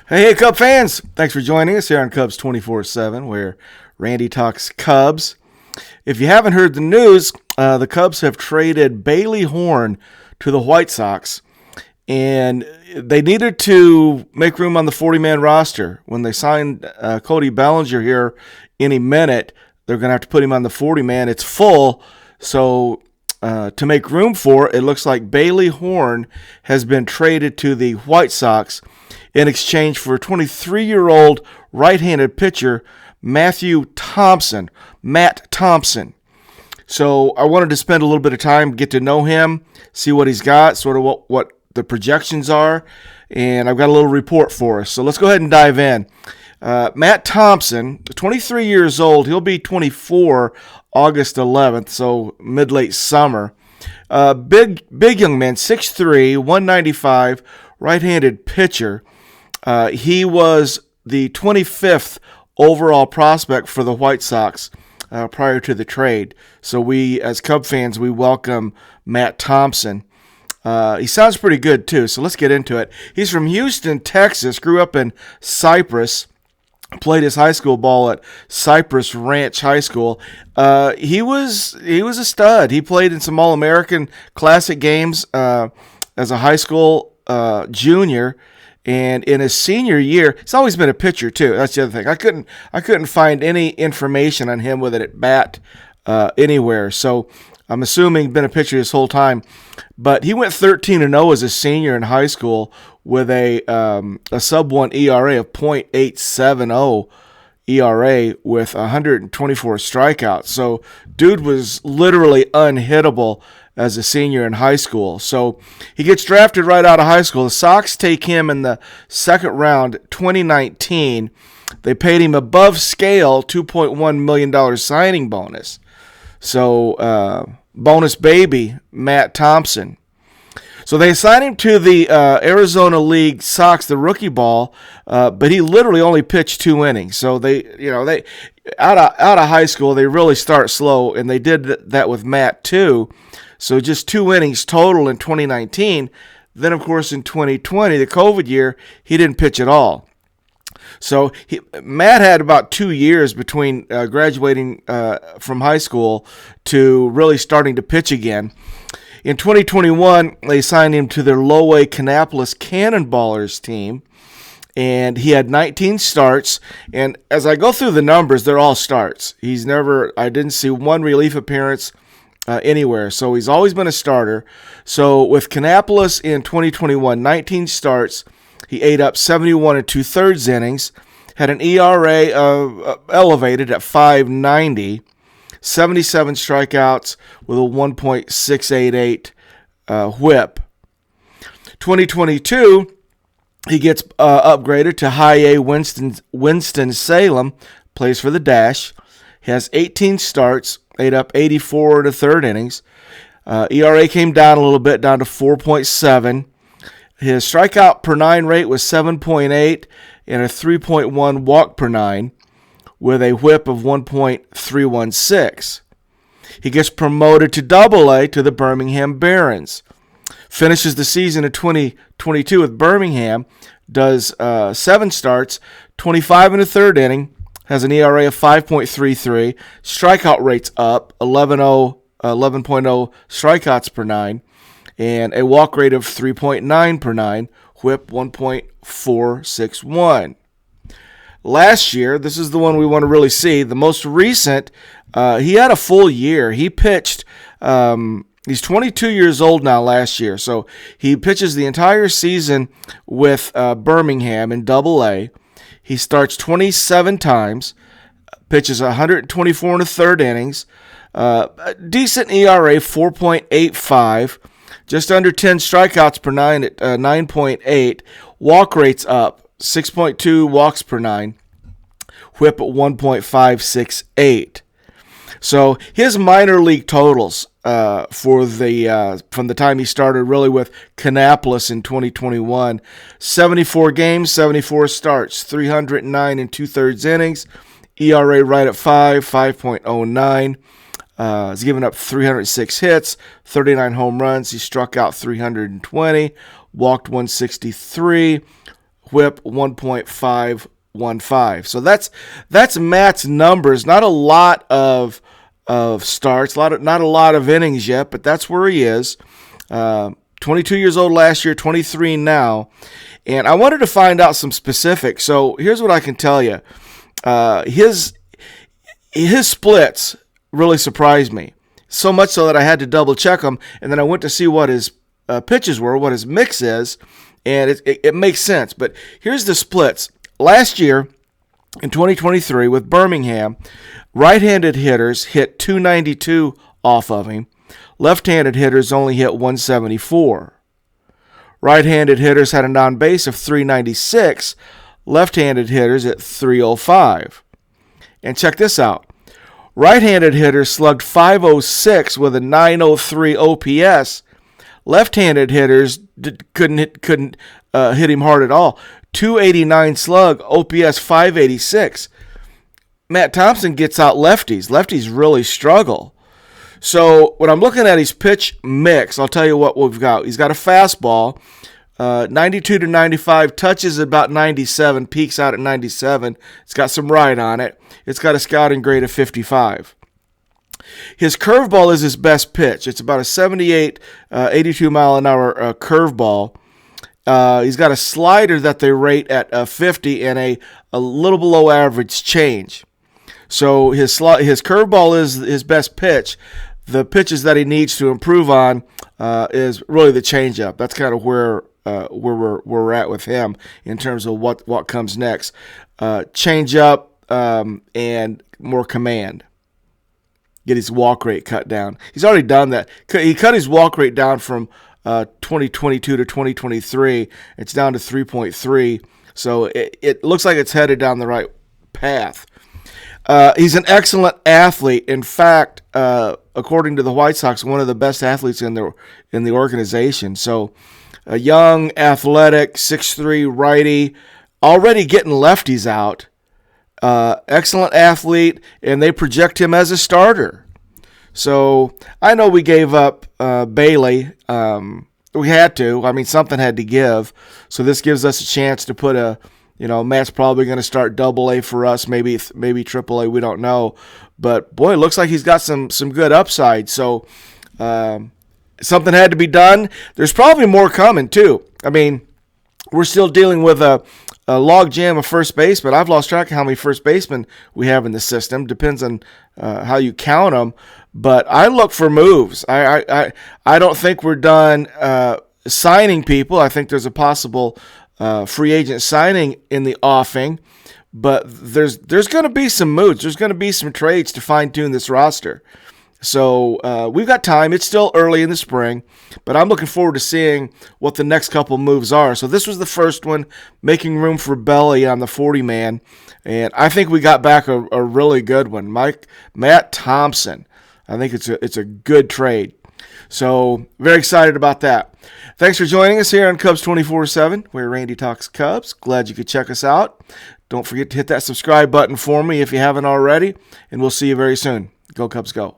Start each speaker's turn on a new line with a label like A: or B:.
A: Hey, Cub fans! Thanks for joining us here on Cubs 24/7, where Randy talks Cubs. If you haven't heard the news, the Cubs have traded Bailey Horn to the White Sox, and they needed to make room on the 40-man roster. When they signed Cody Bellinger here any minute, they're going to have to put him on the 40-man. It's full, so to make room for it, looks like Bailey Horn has been traded to the White Sox in exchange for 23-year-old right-handed pitcher Matt Thompson. So I wanted to spend a little bit of time, get to know him, see what he's got, sort of what the projections are, and I've got a little report for us. So let's go ahead and dive in. Matt Thompson, 23 years old. He'll be 24 August 11th, so mid-late summer. Big young man, 6'3", 195, right-handed pitcher. He was the 25th overall prospect for the White Sox prior to the trade. So we, as Cub fans, we welcome Matt Thompson. He sounds pretty good, too, so let's get into it. He's from Houston, Texas, grew up in Cypress, played his high school ball at Cypress Ranch High School. He was a stud. He played in some All-American Classic games as a high school junior. And in his senior year, he's always been a pitcher too. That's the other thing. I couldn't find any information on him with it at bat anywhere. So I'm assuming been a pitcher this whole time. But he went 13-0 as a senior in high school with a sub-1 ERA of .870 ERA with 124 strikeouts. So dude was literally unhittable as a senior in high school. So he gets drafted right out of high school. The Sox take him in the second round, 2019. They paid him above scale $2.1 million signing bonus. So bonus baby, Matt Thompson. So they assigned him to the Arizona League Sox, the rookie ball, but he literally only pitched 2 innings. So they out of high school, they really start slow, and they did that with Matt too. So just 2 innings total in 2019. Then, of course, in 2020, the COVID year, he didn't pitch at all. So Matt had about 2 years between graduating from high school to really starting to pitch again. In 2021, they signed him to their low-A Kannapolis Cannonballers team, and he had 19 starts. And as I go through the numbers, they're all starts. I didn't see one relief appearance anywhere, so he's always been a starter. So with Kannapolis in 2021, 19 starts, he ate up 71 2/3 innings, had an ERA elevated at 5.90, 77 strikeouts with a 1.688 whip. 2022, he gets upgraded to High A Winston-Salem, plays for the Dash. He has 18 starts, ate up 84 1/3 innings. ERA came down a little bit, down to 4.7. His strikeout per 9 rate was 7.8 and a 3.1 walk per 9 with a whip of 1.316. He gets promoted to Double-A to the Birmingham Barons. Finishes the season in 2022 with Birmingham, does 7 starts, 25 1/3 inning, has an ERA of 5.33, strikeout rate's up, 11.0 strikeouts per 9, and a walk rate of 3.9 per 9, whip 1.461. Last year, this is the one we want to really see, the most recent, he had a full year. He pitched, he's 22 years old now last year, so he pitches the entire season with Birmingham in Double-A. He starts 27 times, pitches 124 1/3 innings, decent ERA, 4.85, just under 10 strikeouts per 9 at 9.8. Walk rate's up, 6.2 walks per 9, whip at 1.568. So his minor league totals from the time he started really with Kannapolis in 2021, 74 games, 74 starts, 309 2/3 innings, ERA right at 5.09. He's given up 306 hits, 39 home runs. He struck out 320, walked 163, whip 1.515. So that's Matt's numbers. Not a lot of starts, not a lot of innings yet, but that's where he is. 22 years old last year, 23 now. And I wanted to find out some specifics. So here's what I can tell you. His splits really surprised me. So much so that I had to double check them, and then I went to see what his pitches were, what his mix is, and it makes sense. But here's the splits. Last year, in 2023, with Birmingham, right-handed hitters hit 292 off of him. Left-handed hitters only hit 174. Right-handed hitters had an on-base of 396. Left-handed hitters at 305. And check this out. Right-handed hitters slugged 506 with a 903 OPS. Left-handed hitters couldn't hit him hard at all. 289 slug, OPS 586. Matt Thompson gets out lefties. Lefties really struggle. So when I'm looking at his pitch mix, I'll tell you what we've got. He's got a fastball, 92 to 95, touches about 97, peaks out at 97. It's got some ride on it. It's got a scouting grade of 55. His curveball is his best pitch. It's about a 78, 82 mile an hour curveball. He's got a slider that they rate at 50 and a little below average change. So his curveball is his best pitch. The pitches that he needs to improve on is really the changeup. That's kind of where we're at with him in terms of what comes next. Changeup and more command. Get his walk rate cut down. He's already done that. He cut his walk rate down from 2022 to 2023. It's down to 3.3. So it looks like it's headed down the right path. He's an excellent athlete. In fact, according to the White Sox, one of the best athletes in the organization. So a young, athletic, 6'3", righty, already getting lefties out. Excellent athlete, and they project him as a starter. So I know we gave up Bailey. We had to. I mean, something had to give. So this gives us a chance to put Matt's probably going to start Double-A for us, maybe Triple-A. We don't know, but boy, it looks like he's got some good upside. So something had to be done. There's probably more coming too. I mean, we're still dealing with a log jam of first base, but I've lost track of how many first basemen we have in the system. Depends on how you count them. But I look for moves. I don't think we're done signing people. I think there's a possible free agent signing in the offing, but there's going to be some moves. There's going to be some trades to fine-tune this roster. So we've got time. It's still early in the spring, but I'm looking forward to seeing what the next couple moves are. So this was the first one, making room for Belly on the 40-man, and I think we got back a really good one. Matt Thompson. I think it's a good trade. So very excited about that. Thanks for joining us here on Cubs 24/7, where Randy talks Cubs. Glad you could check us out. Don't forget to hit that subscribe button for me if you haven't already, and we'll see you very soon. Go Cubs, go.